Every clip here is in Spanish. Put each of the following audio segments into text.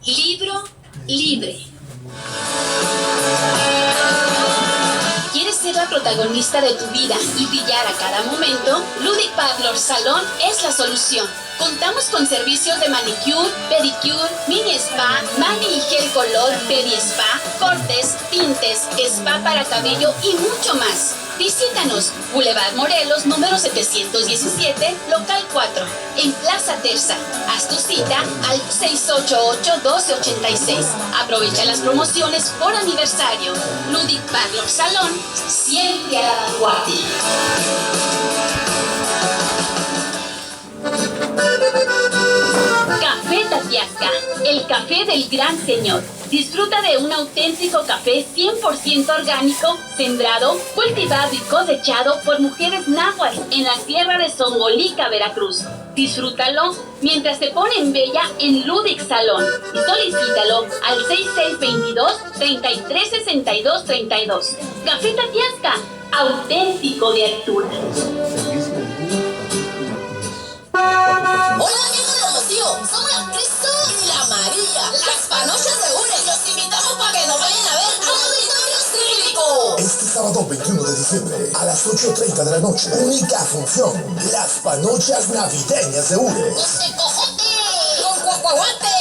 Libro libre. ¿Quieres ser la protagonista de tu vida y brillar a cada momento? Ludic Parlor Salón es la solución. Contamos con servicios de manicure, pedicure, mini spa, mani y gel color, pedi spa, cortes, tintes, spa para cabello y mucho más. Visítanos, Boulevard Morelos, número 717, local 4, en Plaza Terza. Haz tu cita al 688-1286. Aprovecha las promociones por aniversario. Ludic Parlor Salón, siempre a la vanguardia. Café Tatiasca, el café del gran señor. Disfruta de un auténtico café 100% orgánico, sembrado, cultivado y cosechado por mujeres náhuatl en la sierra de Zongolica, Veracruz. Disfrútalo mientras te ponen bella en Ludic Salón y solicítalo al 6622-336232. Café Tatiasca, auténtico de altura. Hola amigos de Rocío, somos las Crisol y la María. Las Panochas reúnen, los invitamos para que nos vayan a ver Auditorio Cívico. Este sábado 21 de diciembre a las 8:30 de la noche, única función, las Panochas Navideñas de URE. Los tecojote, con guaguaguate.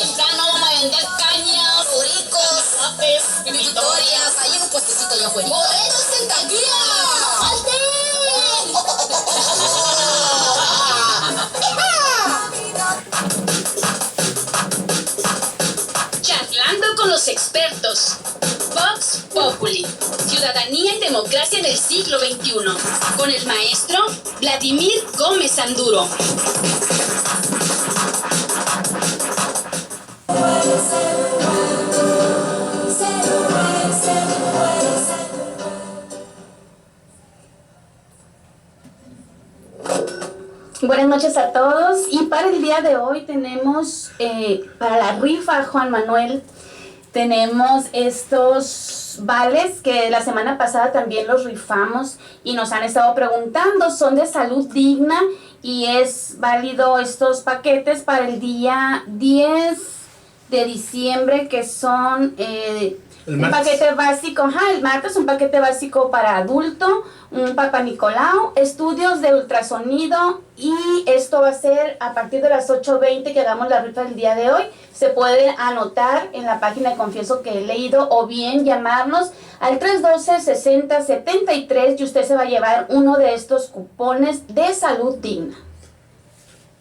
Temprano vamos a vender cañas, oricos, apes, victorias, ahí en un puestecito allá afuera. ¡Boletos en taquilla! ¡Falte! Charlando con los expertos. Vox Populi. Ciudadanía y democracia en el siglo XXI. Con el maestro Vladimir Gómez Anduro. Buenas noches a todos, y para el día de hoy tenemos para la rifa Juan Manuel, tenemos estos vales que la semana pasada también los rifamos y nos han estado preguntando. Son de Salud Digna y es válido estos paquetes para el día 10 de diciembre, que son un paquete básico, el martes, un paquete básico para adulto, un Papá Nicolau, estudios de ultrasonido, y esto va a ser a partir de las 8:20 que hagamos la rifa del día de hoy. Se puede anotar en la página de Confieso que he leído, o bien llamarnos al 312-6073 y usted se va a llevar uno de estos cupones de Salud Digna.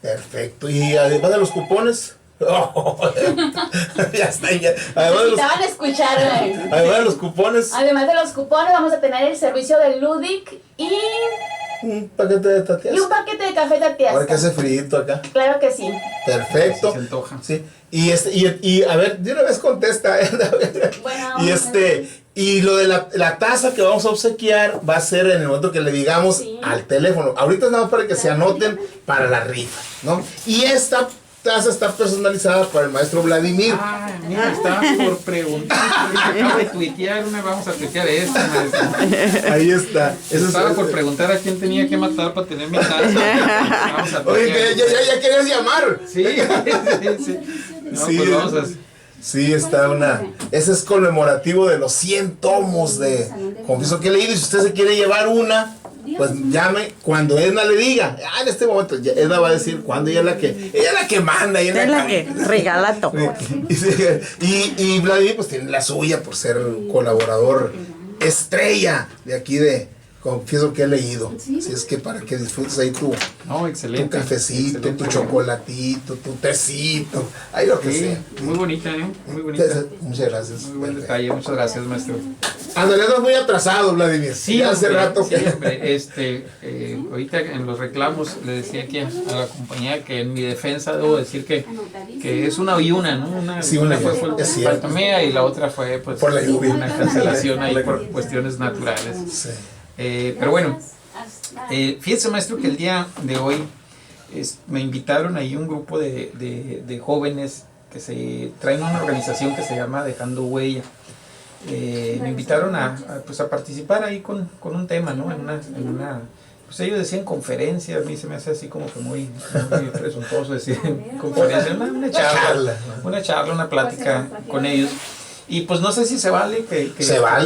Perfecto. Y además de los cupones... ya está, ya. Necesitaban escucharme. Además de los cupones, Además de los cupones, vamos a tener el servicio de Ludic y un paquete de Tatiasca. un paquete de café Tatiasca. Ahora que hace frío acá. Claro que sí. Perfecto. Se antoja. Sí. Y a ver, de una vez contesta. Bueno, y lo de la taza que vamos a obsequiar va a ser en el momento que le digamos al teléfono. Ahorita es nada más para que se anoten para la rifa, ¿no? Y esta taza está personalizada para el maestro Vladimir. Ah, mira, estaba por preguntar. Acabo de tuitear una, vamos a tuitear esta, maestro. Ahí está. Estaba por preguntar a quién tenía que matar para tener mi taza. Vamos a Oye, que ya querías llamar. Sí. No, Sí, pues vamos a... Sí, está una... Ese es conmemorativo de los 100 tomos de Confieso que he leído. Y si usted se quiere llevar una, pues llame cuando Edna le diga. En este momento Edna va a decir cuando ella es la que manda. Ella es la que regala todo. Y Vladimir pues tiene la suya por ser colaborador estrella de aquí de Confieso que he leído. Así es que para que disfrutes ahí tu cafecito, tu chocolatito, tu tecito, ahí lo que sea. Muy bonita, muy bonita. Muchas gracias. Muy buen detalle, muchas gracias, maestro. Ándale, no es muy atrasado, Vladimir. Sí, ya hace rato que... Sí, hombre, ahorita en los reclamos le decía aquí a la compañía que en mi defensa debo decir que es una y una, ¿no? Una fue falta mía y la otra fue pues por la lluvia, una cancelación ahí por cuestiones naturales. Sí. Pero bueno, fíjese, maestro, que el día de hoy me invitaron ahí un grupo de jóvenes que se traen una organización que se llama Dejando Huella. Me invitaron a participar ahí con un tema, ¿no? En una pues ellos decían conferencia, a mí se me hace así como que muy presuntuoso decir conferencia, una charla, una plática con ellos. Y pues no sé si se vale que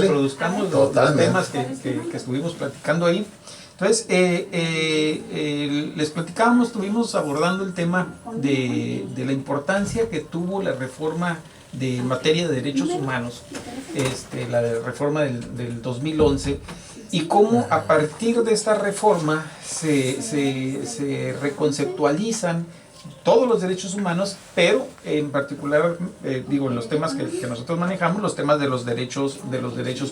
produzcamos los temas que estuvimos platicando ahí. Entonces, les platicábamos, estuvimos abordando el tema de la importancia que tuvo la reforma de materia de derechos humanos, la reforma del 2011, y cómo a partir de esta reforma se reconceptualizan todos los derechos humanos, pero en particular, en los temas que nosotros manejamos, los temas de los derechos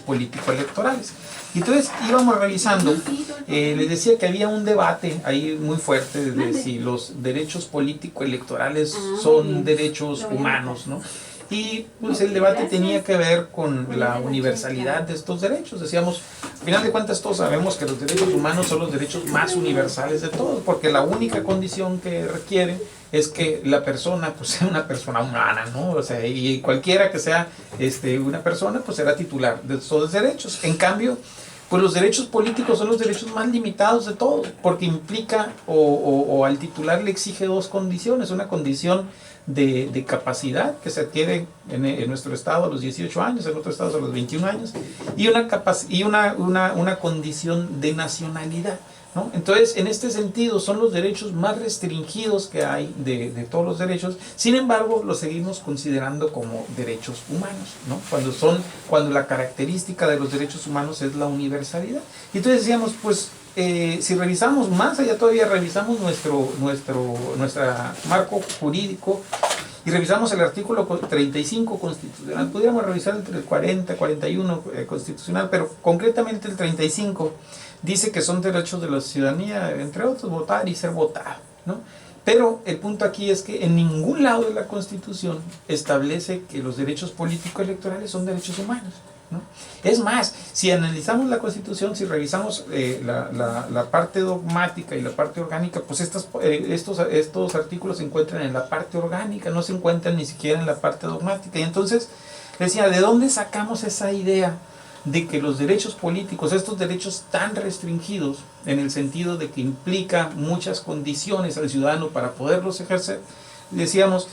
político-electorales. Y entonces íbamos revisando, les decía que había un debate ahí muy fuerte de si los derechos político-electorales son derechos humanos, ¿no? Y pues el debate tenía que ver con la universalidad de estos derechos. Decíamos, al final de cuentas todos sabemos que los derechos humanos son los derechos más universales de todos, porque la única condición que requiere es que la persona pues sea una persona humana, ¿no? O sea, y cualquiera que sea una persona pues será titular de esos derechos. En cambio, pues los derechos políticos son los derechos más limitados de todos, porque implica o al titular le exige dos condiciones: una condición de capacidad que se adquiere en nuestro estado a los 18 años, en otros estados a los 21 años, y una condición de nacionalidad, ¿no? Entonces, en este sentido, son los derechos más restringidos que hay de todos los derechos. Sin embargo, los seguimos considerando como derechos humanos, ¿no? Cuando la característica de los derechos humanos es la universalidad. Y entonces decíamos, pues, si revisamos más allá todavía, revisamos nuestra marco jurídico y revisamos el artículo 35 constitucional, podríamos revisar el 40, 41 constitucional, pero concretamente el 35 dice que son derechos de la ciudadanía, entre otros, votar y ser votado, ¿no? Pero el punto aquí es que en ningún lado de la Constitución establece que los derechos político-electorales son derechos humanos, ¿no? Es más, si analizamos la Constitución, si revisamos la parte dogmática y la parte orgánica, pues estos artículos se encuentran en la parte orgánica, no se encuentran ni siquiera en la parte dogmática. Y entonces decía, ¿de dónde sacamos esa idea de que los derechos políticos, estos derechos tan restringidos, en el sentido de que implica muchas condiciones al ciudadano para poderlos ejercer? Decíamos,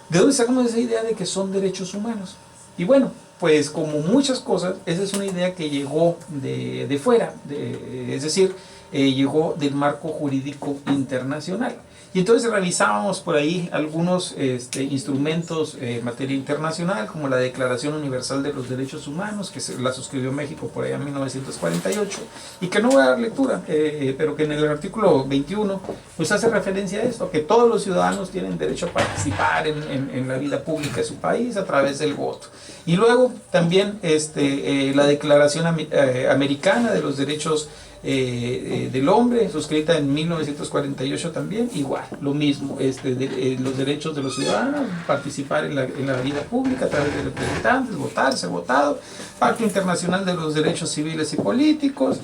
¿de dónde sacamos esa idea de que son derechos humanos? Y bueno, pues como muchas cosas, esa es una idea que llegó de fuera, es decir, llegó del marco jurídico internacional. Y entonces revisábamos por ahí algunos instrumentos en materia internacional, como la Declaración Universal de los Derechos Humanos, que la suscribió México por allá en 1948, y que no voy a dar lectura, pero que en el artículo 21 pues hace referencia a esto, que todos los ciudadanos tienen derecho a participar en la vida pública de su país a través del voto. Y luego también la Declaración Americana de los Derechos del Hombre, suscrita en 1948 también, igual, lo mismo, los derechos de los ciudadanos, participar en la vida pública a través de representantes, votar, ser votado, Pacto Internacional de los Derechos Civiles y Políticos,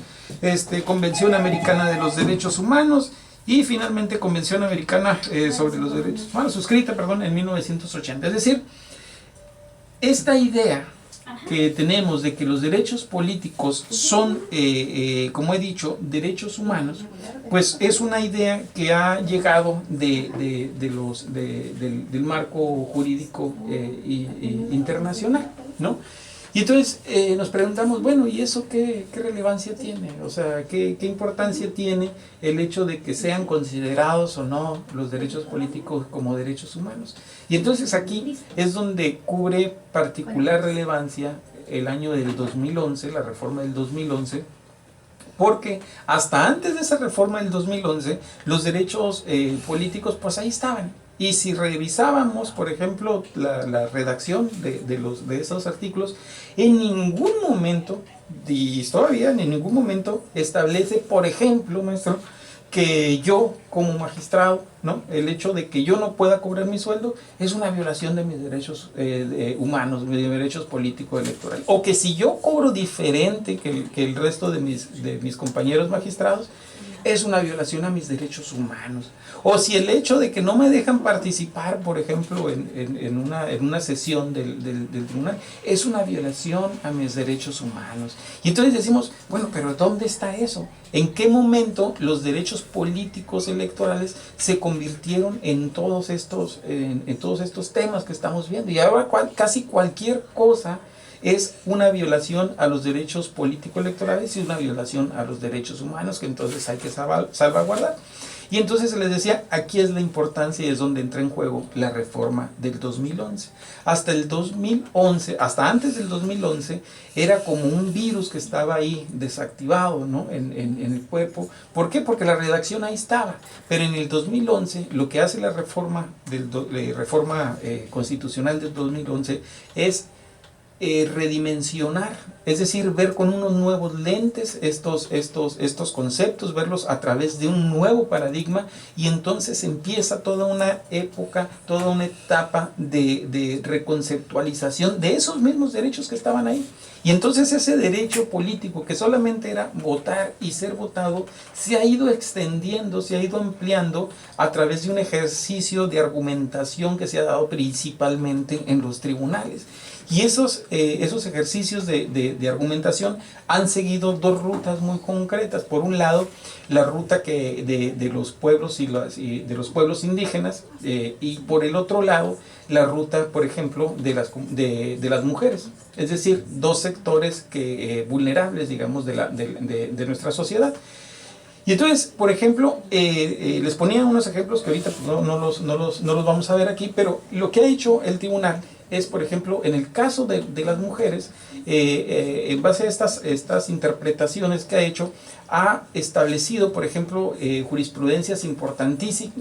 Convención Americana de los Derechos Humanos, y finalmente Convención Americana sobre los Derechos Humanos, suscrita, en 1980. Es decir, esta idea que tenemos de que los derechos políticos son, como he dicho, derechos humanos, pues es una idea que ha llegado del marco jurídico internacional, ¿no? Y entonces nos preguntamos, bueno, ¿y eso qué relevancia tiene? O sea, ¿qué importancia tiene el hecho de que sean considerados o no los derechos políticos como derechos humanos? Y entonces aquí es donde cubre particular relevancia el año del 2011, la reforma del 2011, porque hasta antes de esa reforma del 2011, los derechos políticos pues ahí estaban. Y si revisábamos, por ejemplo, la redacción de esos artículos, en ningún momento, y todavía en ningún momento, establece, por ejemplo, maestro, que yo como magistrado, ¿no?, el hecho de que yo no pueda cobrar mi sueldo es una violación de mis derechos humanos, de mis derechos políticos electorales. O que si yo cobro diferente que el resto de mis compañeros magistrados, es una violación a mis derechos humanos. O si el hecho de que no me dejan participar, por ejemplo, en una sesión del tribunal, es una violación a mis derechos humanos. Y entonces decimos, bueno, pero ¿dónde está eso? ¿En qué momento los derechos políticos electorales se convirtieron en todos estos temas que estamos viendo? Y ahora casi cualquier cosa es una violación a los derechos político-electorales y una violación a los derechos humanos que entonces hay que salvaguardar. Y entonces se les decía, aquí es la importancia y es donde entra en juego la reforma del 2011. Hasta el 2011, hasta antes del 2011, era como un virus que estaba ahí desactivado, ¿no? en el cuerpo. ¿Por qué? Porque la redacción ahí estaba. Pero en el 2011, lo que hace la reforma constitucional del 2011 es redimensionar, es decir, ver con unos nuevos lentes estos conceptos, verlos a través de un nuevo paradigma, y entonces empieza toda una época, toda una etapa de reconceptualización de esos mismos derechos que estaban ahí. Y entonces ese derecho político que solamente era votar y ser votado, se ha ido extendiendo, se ha ido ampliando a través de un ejercicio de argumentación que se ha dado principalmente en los tribunales. Y esos ejercicios de argumentación han seguido dos rutas muy concretas. Por un lado, la ruta de los pueblos de los pueblos indígenas, y por el otro lado, la ruta, por ejemplo, de las mujeres. Es decir, dos sectores vulnerables, digamos, de nuestra sociedad. Y entonces, por ejemplo, les ponía unos ejemplos que ahorita pues, no los vamos a ver aquí, pero lo que ha hecho el tribunal es, por ejemplo, en el caso de las mujeres, en base a estas interpretaciones que ha hecho, ha establecido, por ejemplo, jurisprudencias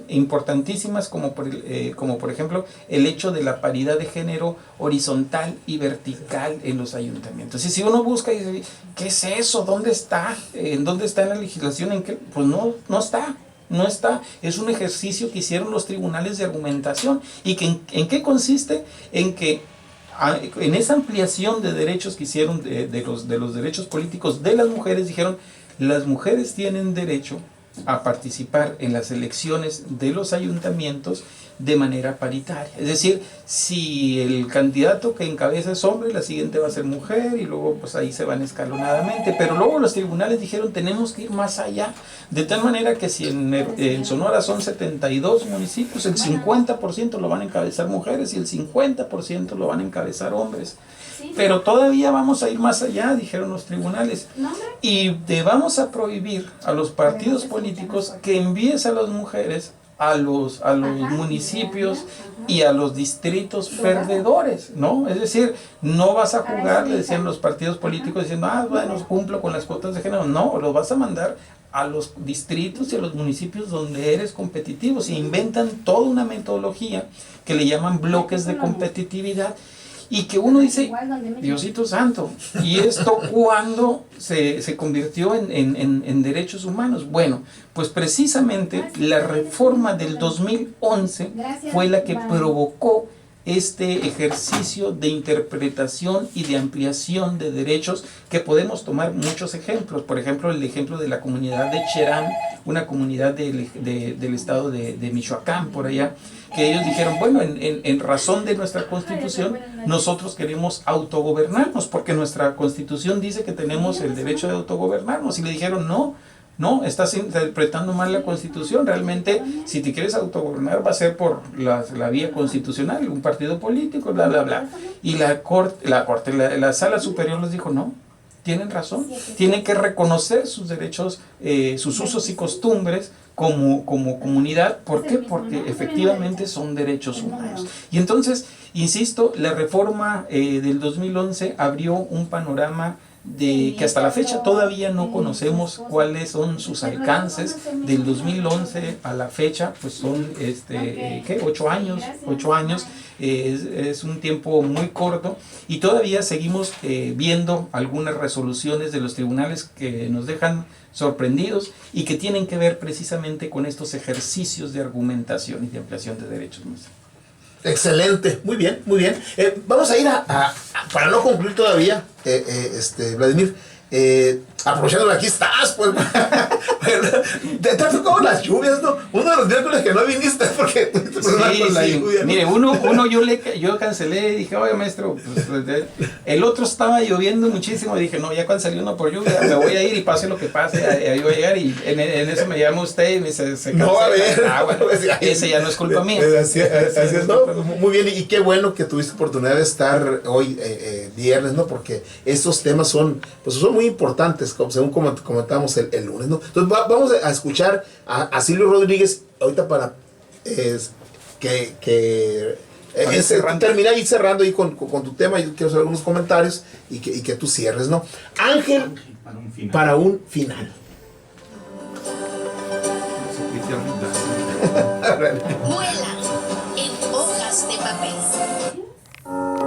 importantísimas como por ejemplo el hecho de la paridad de género horizontal y vertical en los ayuntamientos. Y si uno busca y dice, ¿qué es eso? ¿Dónde está? ¿En dónde está en la legislación? ¿En qué? Pues no está. No está, es un ejercicio que hicieron los tribunales de argumentación. ¿Y que en qué consiste? En que en esa ampliación de derechos que hicieron de los derechos políticos de las mujeres, dijeron, las mujeres tienen derecho a participar en las elecciones de los ayuntamientos de manera paritaria. Es decir, si el candidato que encabeza es hombre, la siguiente va a ser mujer, y luego pues ahí se van escalonadamente. Pero luego los tribunales dijeron, tenemos que ir más allá, de tal manera que si en Sonora son 72 municipios, el 50% lo van a encabezar mujeres y el 50% lo van a encabezar hombres. Pero todavía vamos a ir más allá, dijeron los tribunales, y vamos a prohibir a los partidos políticos que envíen a las mujeres a los municipios y a los distritos perdedores, ¿no? Es decir, no vas a jugar, le decían los partidos políticos, diciendo, bueno, cumplo con las cuotas de género. No, los vas a mandar a los distritos y a los municipios donde eres competitivo. Se inventan toda una metodología que le llaman bloques de competitividad, y que uno dice, Diosito Santo, ¿y esto cuándo se convirtió en derechos humanos? Bueno, pues precisamente la reforma del 2011 fue la que provocó este ejercicio de interpretación y de ampliación de derechos, que podemos tomar muchos ejemplos. Por ejemplo, el ejemplo de la comunidad de Cherán, una comunidad del estado de Michoacán, por allá, que ellos dijeron, bueno, en razón de nuestra constitución, nosotros queremos autogobernarnos, porque nuestra constitución dice que tenemos el derecho de autogobernarnos. Y le dijeron, no, estás interpretando mal la constitución. Realmente, si te quieres autogobernar, va a ser por la vía constitucional, un partido político, bla, bla, bla. Y la sala superior les dijo, no, tienen razón, tienen que reconocer sus derechos, sus usos y costumbres como comunidad. ¿Por qué? Porque efectivamente son derechos humanos. Y entonces, insisto, la reforma del 2011 abrió un panorama que hasta la fecha todavía no conocemos cuáles son sus alcances. Del 2011 a la fecha, pues son 8 años, es un tiempo muy corto, y todavía seguimos viendo algunas resoluciones de los tribunales que nos dejan sorprendidos y que tienen que ver precisamente con estos ejercicios de argumentación y de ampliación de derechos. Excelente, muy bien, muy bien. Vamos a ir para no concluir todavía, Vladimir, aprovechando que aquí estás, pues. Te ha tocado las lluvias, ¿no? Uno de los miércoles que no viniste porque tuviste problemas con la lluvia, ¿no? Mire, uno yo cancelé y dije, oye maestro, pues, el otro estaba lloviendo muchísimo y dije, no, ya cancelé uno por lluvia, me voy a ir y pase lo que pase, ahí voy a llegar y en eso me llama usted y me dice, se cancela. No, a ver. Bueno, ese ya no es culpa mía. Así es, ¿no? Muy bien, y qué bueno que tuviste oportunidad de estar hoy viernes, ¿no? Porque estos temas son muy importantes, según comentábamos el lunes, ¿no? Entonces vamos a escuchar a Silvio Rodríguez ahorita para terminar y cerrando ahí con tu tema. Yo quiero hacer algunos comentarios y que tú cierres, ¿no? Ángel, para un final. Muere